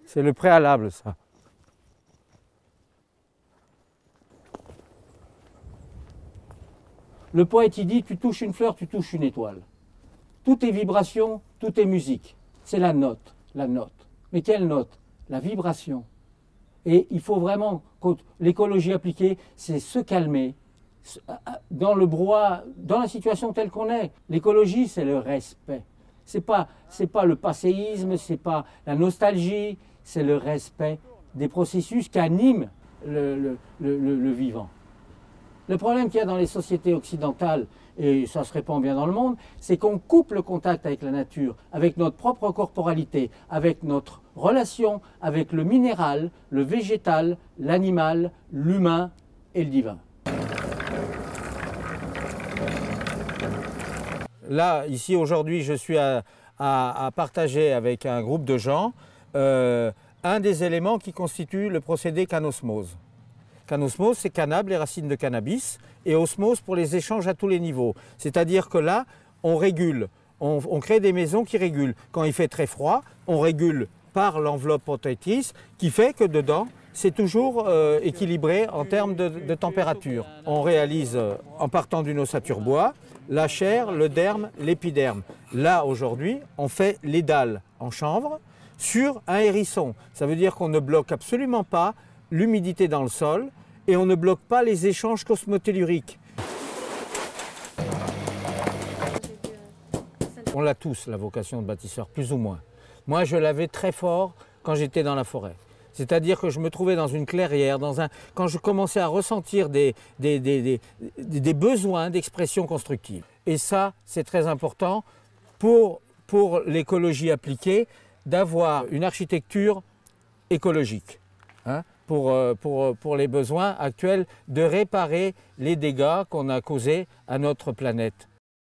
C'est le préalable, ça. Le poète, il dit, tu touches une fleur, tu touches une étoile. Tout est vibration, tout est musique. C'est la note, la note. Mais quelle note? La vibration. Et il faut vraiment, l'écologie appliquée, c'est se calmer dans le brouhaha, dans la situation telle qu'on est. L'écologie, c'est le respect. C'est pas le passéisme, c'est pas la nostalgie, c'est le respect des processus qui animent le vivant. Le problème qu'il y a dans les sociétés occidentales, et ça se répand bien dans le monde, c'est qu'on coupe le contact avec la nature, avec notre propre corporalité, avec notre relation avec le minéral, le végétal, l'animal, l'humain et le divin. Là, ici, aujourd'hui, je suis à partager avec un groupe de gens un des éléments qui constitue le procédé canosmose. Canosmose, c'est cannabis, les racines de cannabis, et osmose pour les échanges à tous les niveaux. C'est-à-dire que là, on régule, on crée des maisons qui régulent. Quand il fait très froid, on régule par l'enveloppe protectrice qui fait que dedans, c'est toujours équilibré en termes de température. On réalise, en partant d'une ossature bois, la chair, le derme, l'épiderme. Là, aujourd'hui, on fait les dalles en chanvre sur un hérisson. Ça veut dire qu'on ne bloque absolument pas l'humidité dans le sol et on ne bloque pas les échanges cosmotelluriques. On l'a tous, la vocation de bâtisseur, plus ou moins. Moi, je l'avais très fort quand j'étais dans la forêt. C'est-à-dire que je me trouvais dans une clairière, quand je commençais à ressentir des besoins d'expression constructive. Et ça, c'est très important pour l'écologie appliquée, d'avoir une architecture écologique. Hein, pour les besoins actuels de réparer les dégâts qu'on a causés à notre planète.